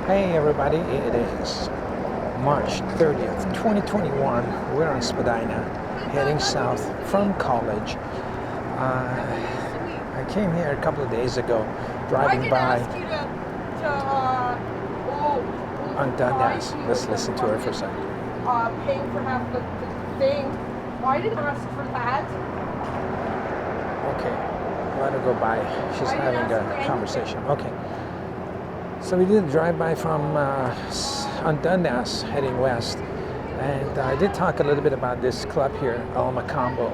Hey everybody, it is March 30th, 2021. We're on Spadina, heading south from college. I came here a couple of days ago, driving by on Dundas. Let's listen to her for a second. Paying for half the thing. Why did I ask for that? Okay, let her go by. She's having a conversation. Okay. So we did a drive-by from on Dundas, heading west, and I did talk a little bit about this club here, El Mocambo.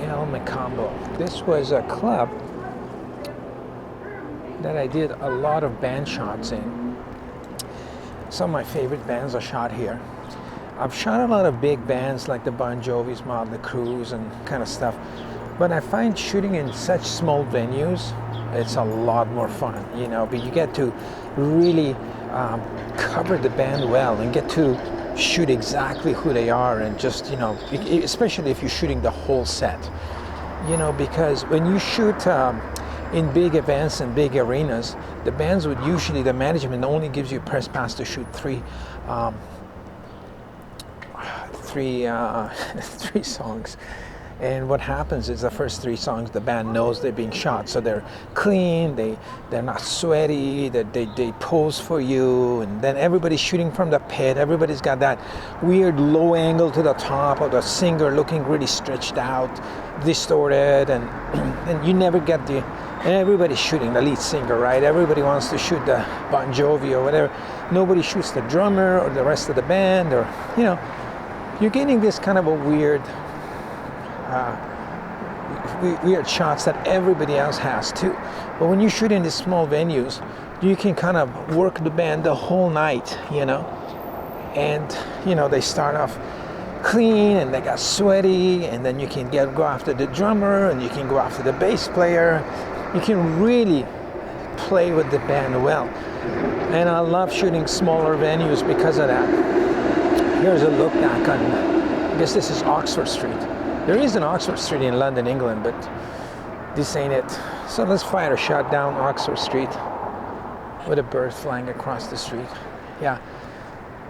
El Mocambo. This was a club that I did a lot of band shots in. Some of my favorite bands are shot here. I've shot a lot of big bands like the Bon Jovi's, Motley Crue's, and kind of stuff. But I find shooting in such small venues, it's a lot more fun, you know, but you get to really cover the band well and get to shoot exactly who they are, and just, you know, especially if you're shooting the whole set, you know, because when you shoot in big events and big arenas, the bands would usually, the management only gives you press pass to shoot three songs. And what happens is the first three songs, the band knows they're being shot, so they're clean, they're not sweaty, they pose for you, and then everybody's shooting from the pit. Everybody's got that weird low angle to the top of the singer looking really stretched out, distorted, and you never get the, and everybody's shooting the lead singer, right? Everybody wants to shoot the Bon Jovi or whatever. Nobody shoots the drummer or the rest of the band, or, you know, you're getting this kind of a weird shots that everybody else has too. But when you shoot in these small venues, you can kind of work the band the whole night, you know. And, you know, they start off clean and they got sweaty, and then you can go after the drummer, and you can go after the bass player. You can really play with the band well. And I love shooting smaller venues because of that. Here's a look back on, I guess this is Oxford Street. There is an Oxford Street in London, England, but this ain't it. So let's fire a shot down Oxford Street with a bird flying across the street. Yeah.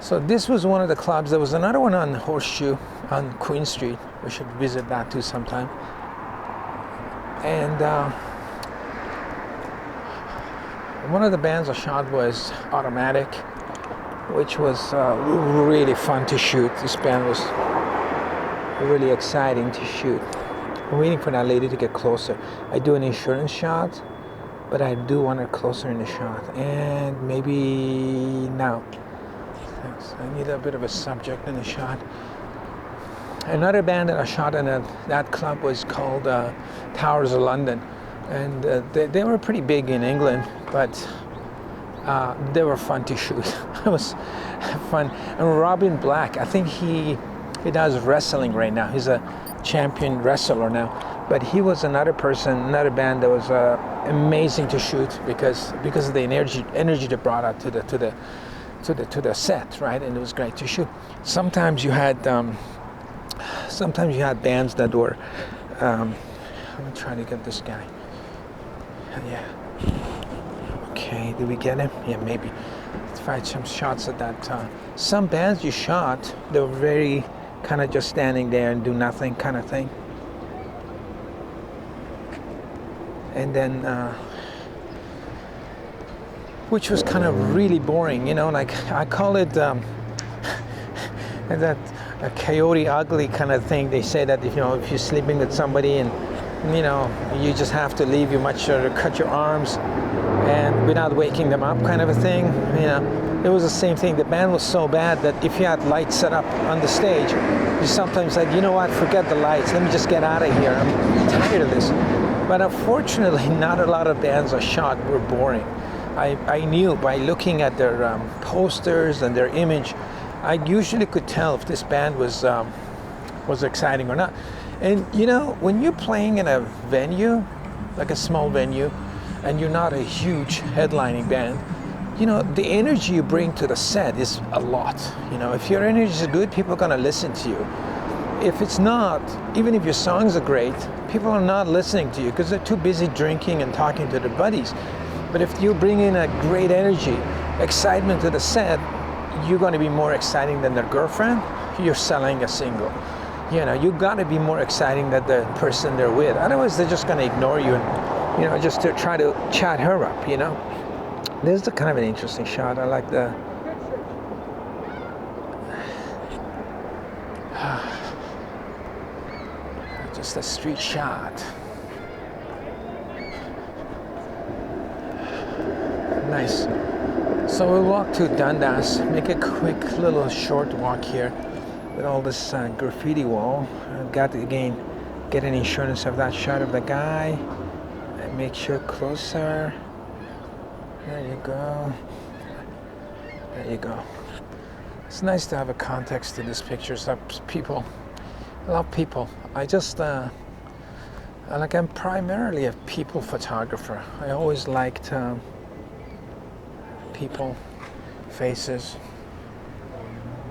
So this was one of the clubs. There was another one on Horseshoe on Queen Street. We should visit that too sometime. And one of the bands I shot was Automatic, which was really fun to shoot. This band was really exciting to shoot. I'm waiting for that lady to get closer. I do an insurance shot, but I do want her closer in the shot. And maybe now. Thanks. I need a bit of a subject in the shot. Another band that I shot in that club was called Towers of London. And they were pretty big in England, but they were fun to shoot. It was fun. And Robin Black, I think he does wrestling right now. He's a champion wrestler now. But he was another band that was amazing to shoot because of the energy they brought out to the set, right? And it was great to shoot. Sometimes you had bands that were. Let me try to get this guy. Yeah. Okay. Did we get him? Yeah, maybe. Let's find some shots at that. Some bands you shot, they were very kind of just standing there and do nothing kind of thing. And then, which was kind of really boring, you know, like I call it that a coyote ugly kind of thing. They say that if you're sleeping with somebody and, you know, you just have to leave, you much rather cut your arms and without waking them up kind of a thing, you know. It was the same thing. The band was so bad that if you had lights set up on the stage, you sometimes said, you know what, forget the lights, let me just get out of here, I'm tired of this. But unfortunately, not a lot of bands I shot were boring. I knew by looking at their posters and their image, I usually could tell if this band was exciting or not. And you know, when you're playing in a venue, like a small venue, and you're not a huge headlining band, you know, the energy you bring to the set is a lot. You know, if your energy is good, people are gonna listen to you. If it's not, even if your songs are great, people are not listening to you because they're too busy drinking and talking to their buddies. But if you bring in a great energy, excitement to the set, you're going to be more exciting than their girlfriend. You're selling a single. You know, you got to be more exciting than the person they're with. Otherwise, they're just going to ignore you and, you know, just to try to chat her up, you know. This is kind of an interesting shot. I like the... just a street shot. Nice. So we'll walk to Dundas, make a quick little short walk here with all this graffiti wall. I've got to, again, get an insurance of that shot of the guy and make sure closer. There you go. There you go. It's nice to have a context to this picture. So people, I love people. I just, like, I'm primarily a people photographer. I always liked people, faces.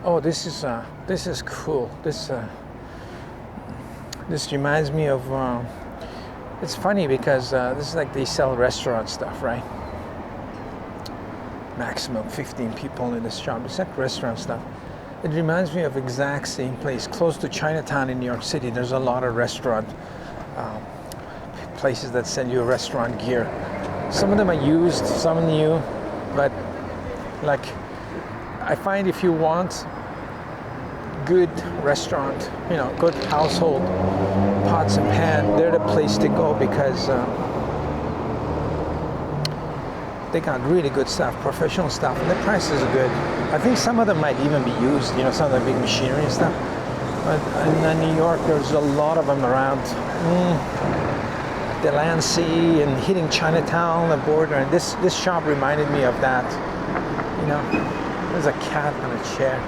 Oh, this is cool. This reminds me of. It's funny because this is like they sell restaurant stuff, right? Maximum 15 people in this shop. It's like restaurant stuff. It reminds me of exact same place, close to Chinatown in New York City. There's a lot of restaurant places that sell you restaurant gear. Some of them are used, some new, but like I find if you want good restaurant, you know, good household pots and pans, they're the place to go because they got really good stuff, professional stuff, and the prices are good. I think some of them might even be used, you know, some of the big machinery and stuff. But in New York, there's a lot of them around. Delancey and hitting Chinatown, the border, and this shop reminded me of that. You know, there's a cat on a chair,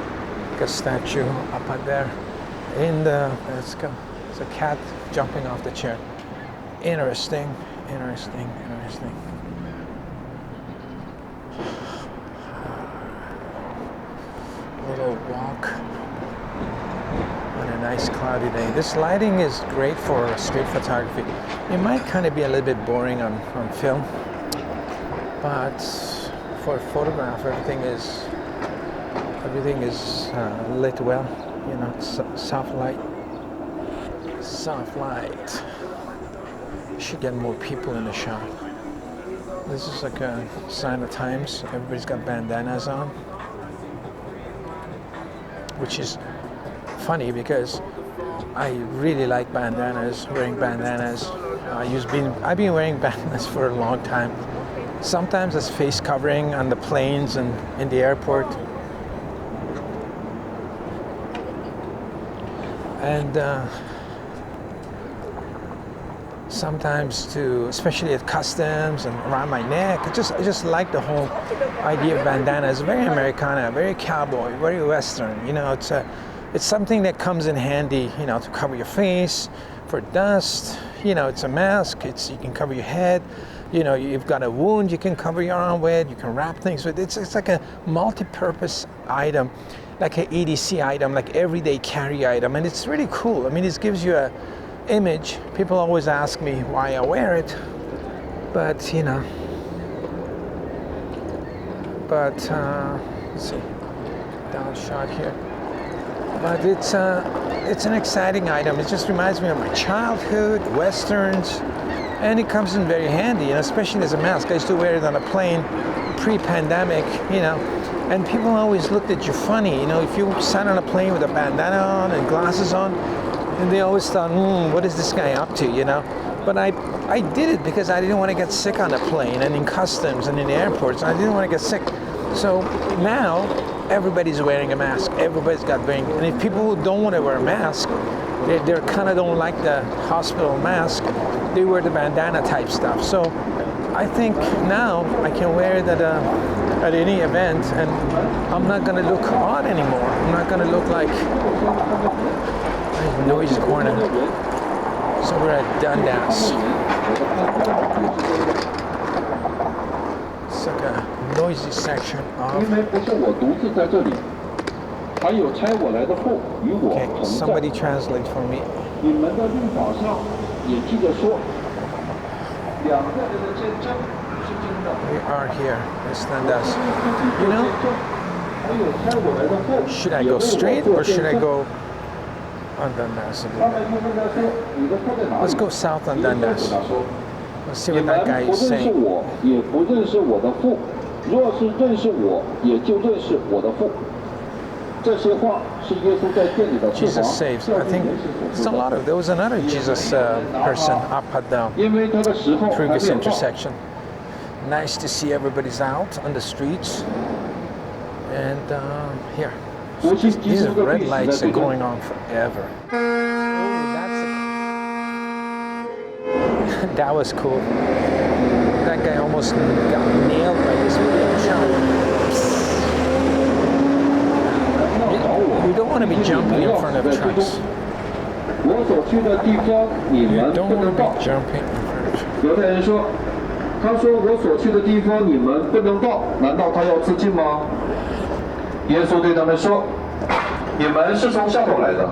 like a statue up there. Let's go. There's a cat jumping off the chair. Interesting, interesting, interesting. Little walk on a nice cloudy day. This lighting is great for street photography. It might kind of be a little bit boring on film, but for a photograph, everything is lit well. You know, soft light. Soft light. Should get more people in the shop. This is like a sign of times. Everybody's got bandanas on, which is funny because I really like bandanas, wearing bandanas. I've been wearing bandanas for a long time. Sometimes as face covering on the planes and in the airport. And sometimes especially at customs and around my neck. I just like the whole idea of bandana. It's very Americana, very cowboy, very Western. You know, it's something that comes in handy, you know, to cover your face, for dust. You know, it's a mask. You can cover your head. You know, you've got a wound, you can cover your arm with. You can wrap things with. It's like a multi-purpose item, like an EDC item, like everyday carry item, and it's really cool. I mean, it gives you a image. People always ask me why I wear it, but you know. But let's see, down shot here. But it's an exciting item. It just reminds me of my childhood, westerns, and it comes in very handy, you know, especially as a mask. I used to wear it on a plane pre-pandemic, you know, and people always looked at you funny, you know, if you sat on a plane with a bandana on and glasses on, and they always thought, what is this guy up to, you know? But I did it because I didn't want to get sick on a plane and in customs and in airports. I didn't want to get sick. So now everybody's wearing a mask. Everybody's got wearing, and if people who don't want to wear a mask, they kind of don't like the hospital mask, they wear the bandana type stuff. So I think now I can wear it at any event, and I'm not going to look odd anymore. I'm not going to look like noisy corner. So we're at Dundas. It's like a noisy section of... Okay, somebody translate for me. We are here. It's Dundas. You know, should I go straight or should I go on Dundas? Let's go south on Dundas. Let's see what that guy is saying. Jesus saves. I think it's a lot of. There was another Jesus person up at the previous intersection. Nice to see everybody's out on the streets. And here, these red lights are going on forever. Oh, that was cool. That guy almost got nailed by this big truck. You don't want to be jumping in front of trucks. You don't want to be jumping in front of trucks. 他说：“我所去的地方你们不能到，难道他要自尽吗？”耶稣对他们说：“你们是从下头来的，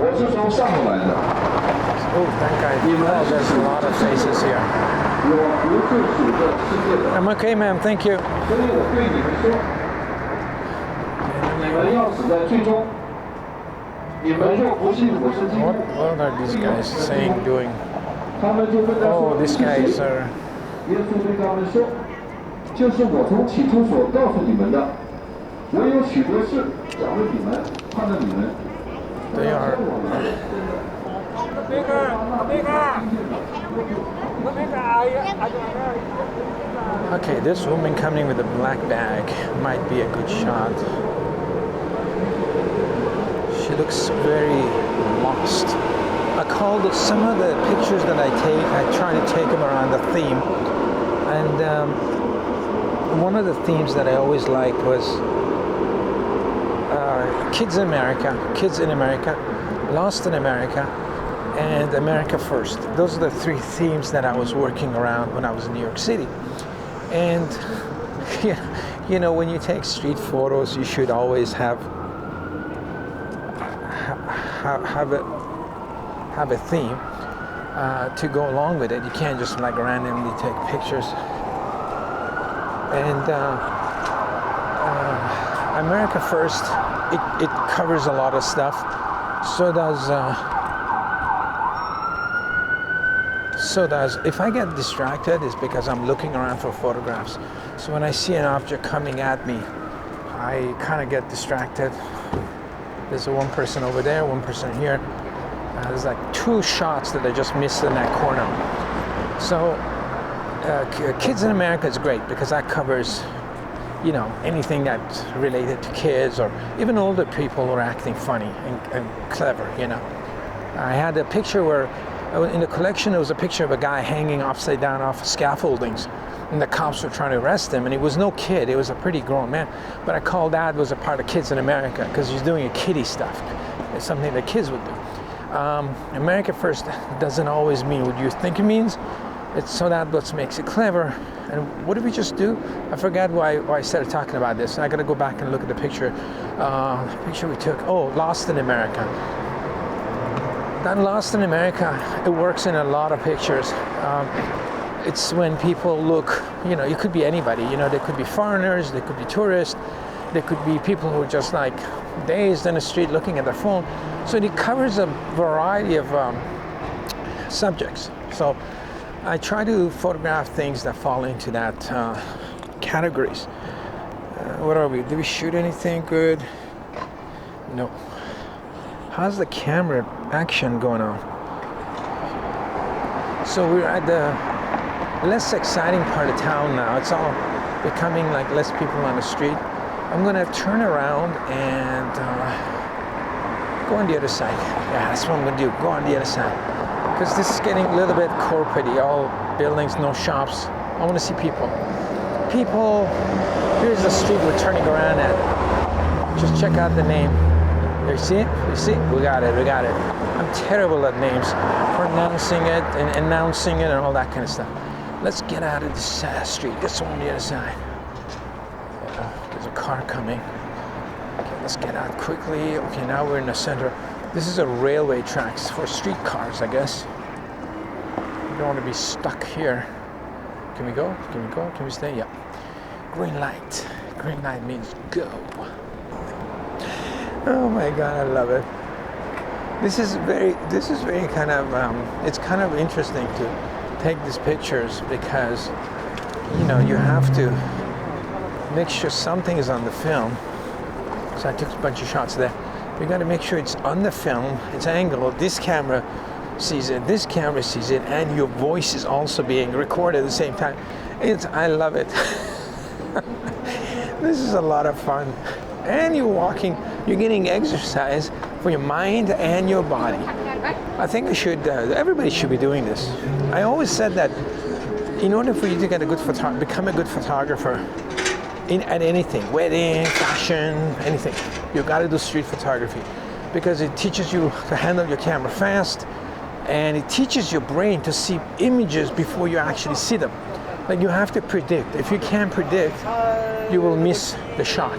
我是从上头来的。你们是属我的世界，我不是属这世界的。” I'm okay, ma'am. Thank you. 所以我对你们说，你们要死在最终。你们若不信我是基督， What are these guys saying, doing? 他们就问他说：“ Oh, these guys are. 耶稣对他们说：“就是我从起初所告诉你们的，我有许多事讲给你们，盼着你们。” They are. Okay, this woman coming with a black bag might be a good shot. She looks very lost. I called some of the pictures that I try to take them around the theme. And one of the themes that I always liked was kids in America, lost in America, and America first. Those are the three themes that I was working around when I was in New York City. And you know, when you take street photos, you should always have a theme to go along with it. You can't just like randomly take pictures. And America First, it covers a lot of stuff. So does if I get distracted, it's because I'm looking around for photographs. So when I see an object coming at me, I kind of get distracted. There's one person over there, one person here. There's like two shots that I just missed in that corner. So Kids in America is great because that covers, you know, anything that's related to kids or even older people who are acting funny and clever, you know. I had a picture where, in the collection, there was a picture of a guy hanging upside down off scaffoldings, and the cops were trying to arrest him, and he was no kid, he was a pretty grown man. But I called that was a part of Kids in America because he's doing a kiddie stuff. It's something that kids would do. America First doesn't always mean what you think it means. It's so that what makes it clever. And what did we just do? I forgot why I started talking about this. I got to go back and look at the picture. Picture we took. Oh, Lost in America. That Lost in America, it works in a lot of pictures. It's when people look, you know, it could be anybody. You know, they could be foreigners, they could be tourists, they could be people who are just like dazed in the street looking at their phone. So it covers a variety of subjects. So I try to photograph things that fall into that categories. What are we? Did we shoot anything good? No. How's the camera action going on? So we're at the less exciting part of town now. It's all becoming like less people on the street. I'm gonna turn around and go on the other side. Yeah, that's what I'm gonna do. Go on the other side. Because this is getting a little bit corporate-y. All buildings, no shops. I want to see people. People, here's the street we're turning around at. Just check out the name. You see it? You see? We got it, we got it. I'm terrible at names. Pronouncing it and announcing it and all that kind of stuff. Let's get out of this street. This one on the other side. There's a car coming. Okay, let's get out quickly. Okay, now we're in the center. This is a railway tracks for streetcars, I guess. You don't want to be stuck here. Can we go? Can we go? Can we stay? Yeah. Green light. Green light means go. Oh my God, I love it. This is very kind of, it's kind of interesting to take these pictures because, you know, you have to make sure something is on the film. So I took a bunch of shots there. You got to make sure it's on the film, it's angled, this camera sees it, this camera sees it, and your voice is also being recorded at the same time. I love it. This is a lot of fun. And you're walking, you're getting exercise for your mind and your body. I think everybody should be doing this. I always said that in order for you to get a good become a good photographer at anything, wedding, fashion, anything, you got to do street photography because it teaches you to handle your camera fast and it teaches your brain to see images before you actually see them. Like you have to predict. If you can't predict, you will miss the shot.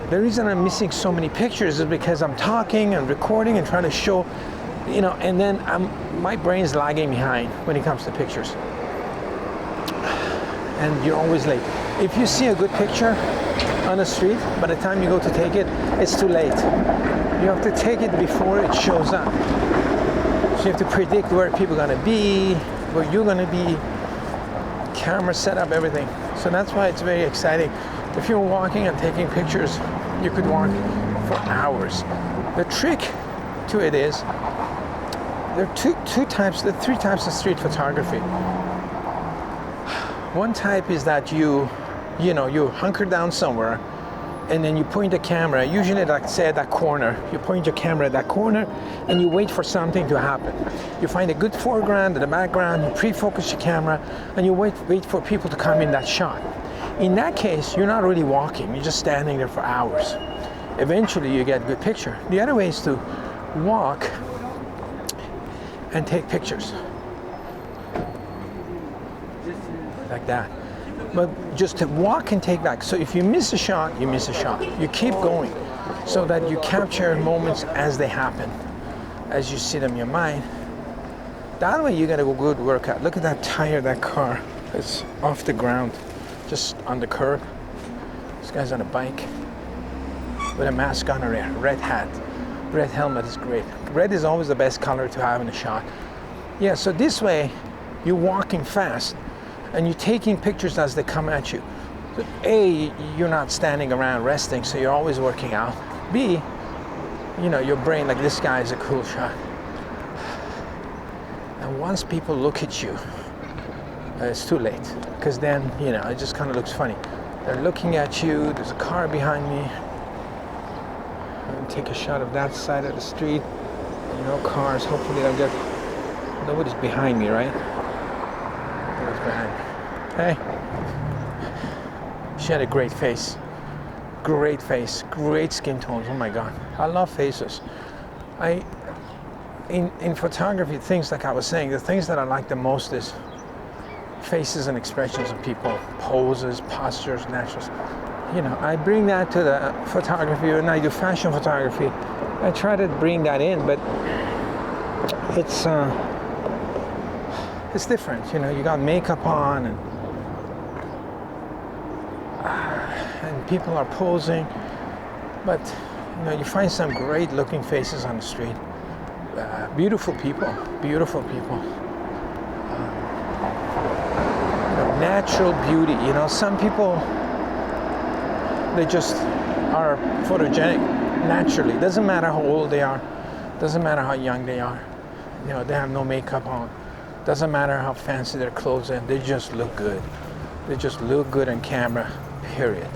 The reason I'm missing so many pictures is because I'm talking and recording and trying to show, you know, and then my brain's lagging behind when it comes to pictures. And you're always late. If you see a good picture on the street, by the time you go to take it, it's too late. You have to take it before it shows up. So you have to predict where people are gonna be, where you're gonna be, camera setup, everything. So that's why it's very exciting. If you're walking and taking pictures, you could walk for hours. The trick to it is, there are three types of street photography. One type is that you hunker down somewhere and then you point the camera, usually like say at that corner, you point your camera at that corner and you wait for something to happen. You find a good foreground and a background, you pre-focus your camera and you wait for people to come in that shot. In that case, you're not really walking, you're just standing there for hours. Eventually you get a good picture. The other way is to walk and take pictures. Like that. But just to walk and take back. So if you miss a shot, you miss a shot. You keep going so that you capture moments as they happen, as you see them in your mind. That way you get a good workout. Look at that tire, that car. It's off the ground, just on the curb. This guy's on a bike with a mask on, a red hat. Red helmet is great. Red is always the best color to have in a shot. Yeah, so this way you're walking fast and you're taking pictures as they come at you. So A, you're not standing around resting, so you're always working out. B, you know, your brain, like this guy is a cool shot. And once people look at you, it's too late, because then, you know, it just kind of looks funny. They're looking at you, there's a car behind me. I'll take a shot of that side of the street. No cars, hopefully I'll get, nobody's behind me, right? Behind. Hey, she had a great face, great skin tones. Oh my God, I love faces. In photography, things like I was saying, the things that I like the most is faces and expressions of people, poses, postures, naturals. You know, I bring that to the photography. When I do fashion photography, I try to bring that in, but it's different, you know. You got makeup on and people are posing, but you know, you find some great looking faces on the street. Beautiful people. You know, natural beauty. You know, some people, they just are photogenic naturally. Doesn't matter how old they are, doesn't matter how young they are. You know, they have no makeup on. Doesn't matter how fancy their clothes are, they just look good. They just look good on camera, period.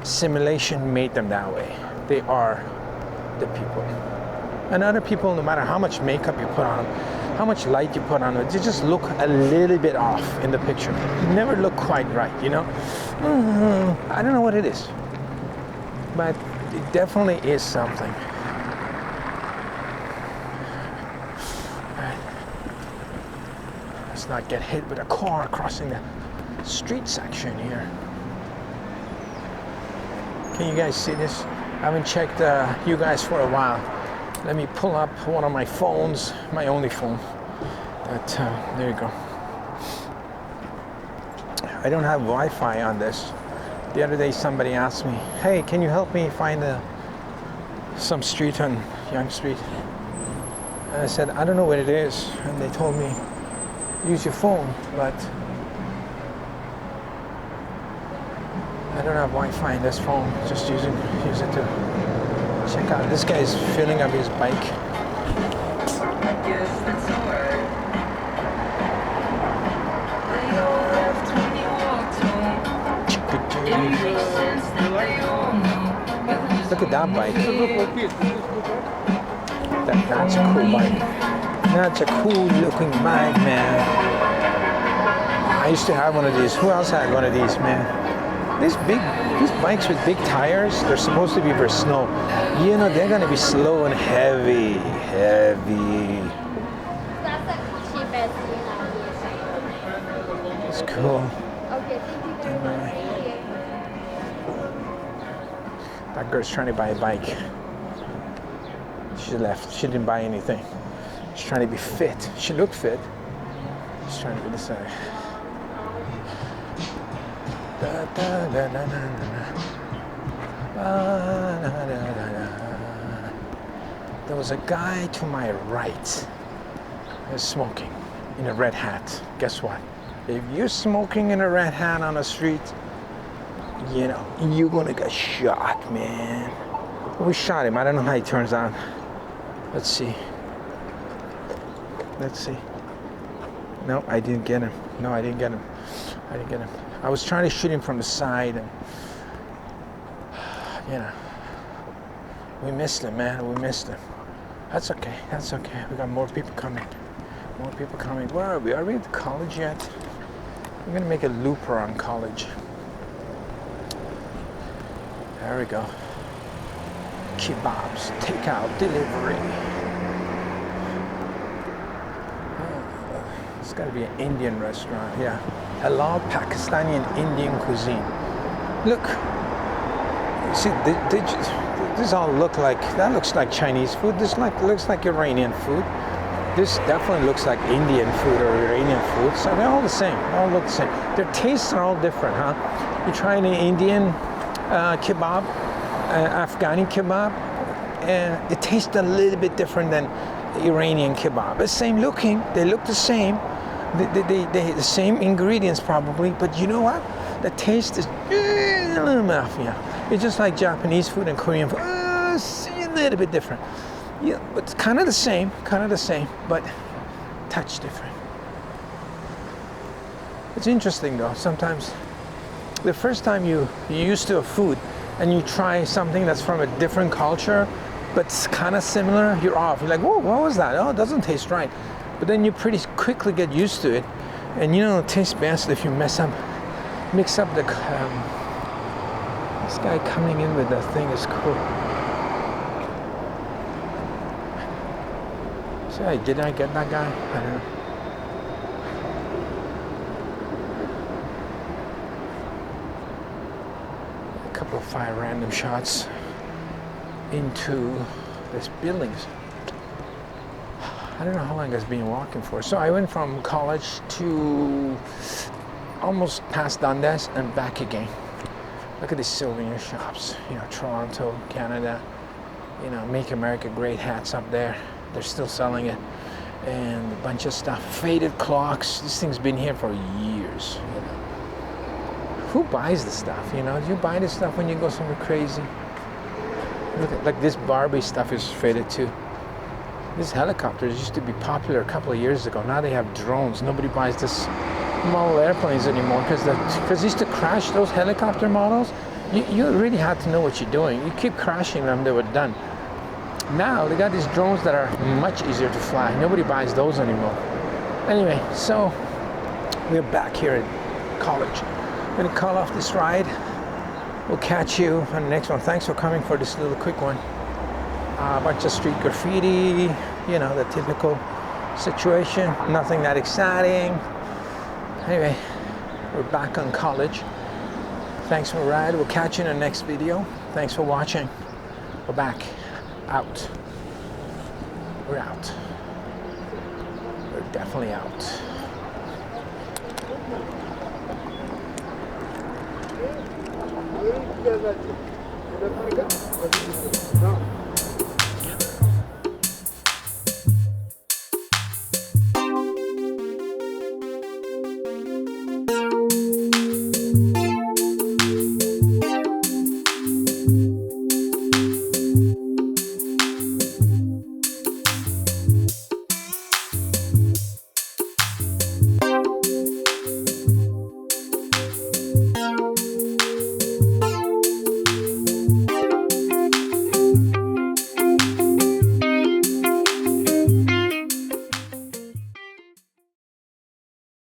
Simulation made them that way. They are the people. And other people, no matter how much makeup you put on them, how much light you put on them, they just look a little bit off in the picture. You never look quite right, you know? I don't know what it is, but it definitely is something. Let's not get hit with a car crossing the street section here. Can you guys see this? I haven't checked you guys for a while. Let me pull up one of my phones, my only phone. There you go. I don't have Wi-Fi on this. The other day somebody asked me, hey, can you help me find some street on Young Street? And I said, I don't know what it is. And they told me, use your phone, but I don't have Wi-Fi in this phone. Just use it to check out. This guy's filling up his bike. Look at that bike. That's a cool bike. That's a cool looking bike, man. I used to have one of these. Who else had one of these, man? These bikes with big tires, they're supposed to be for snow. You know, they're gonna be slow and heavy. That's the cheapest, It's cool. Okay, thank you very much. That girl's trying to buy a bike. She left. She didn't buy anything. She's trying to be fit. She looked fit. She's trying to be this way. There was a guy to my right. He was smoking in a red hat. Guess what? If you're smoking in a red hat on the street, you know, you're gonna get shot, man. We shot him. I don't know how he turns out. Let's see. No, I didn't get him. I didn't get him. I was trying to shoot him from the side, and you know, we missed him, man. We missed him. That's okay. We got more people coming. Where are we? Are we at the college yet? We're gonna make a loop around college. There we go. Kebabs, takeout, delivery. It's got to be an Indian restaurant, yeah. Halal Pakistani and Indian cuisine. Look, you see, this all looks like Chinese food. This looks like Iranian food. This definitely looks like Indian food or Iranian food. So they're all the same. All look the same. Their tastes are all different, huh? You try an Indian kebab, Afghani kebab, and it tastes a little bit different than Iranian kebab. It's same looking. They look the same. The same ingredients probably, but you know what? The taste is a little mafia. It's just like Japanese food and Korean food. It's a little bit different. Yeah, but it's kind of the same, but touch different. It's interesting though. Sometimes the first time you're used to a food and you try something that's from a different culture, but it's kind of similar, you're off. You're like, whoa, what was that? Oh, it doesn't taste right. But then you pretty quickly get used to it, and you know it tastes best if you mix up the. This guy coming in with the thing is cool. So did I get that guy? I don't know. A couple of 5 random shots into this buildings. I don't know how long I've been walking for. So I went from college to almost past Dundas and back again. Look at these souvenir shops. You know, Toronto, Canada. You know, Make America Great hats up there. They're still selling it. And a bunch of stuff. Faded clocks. This thing's been here for years. You know. Who buys this stuff? You know, do you buy this stuff when you go somewhere crazy? Look at, like this Barbie stuff is faded too. These helicopters used to be popular a couple of years ago. Now they have drones. Nobody buys this model airplanes anymore because they used to crash those helicopter models. You really had to know what you're doing. You keep crashing them, they were done. Now they got these drones that are much easier to fly. Nobody buys those anymore. Anyway, so we're back here at college. I'm gonna call off this ride. We'll catch you on the next one. Thanks for coming for this little quick one. A bunch of street graffiti, you know, the typical situation. Nothing that exciting. Anyway, we're back on college. Thanks for the ride. We'll catch you in the next video. Thanks for watching. We're back. Out. We're out. We're definitely out. guys like it.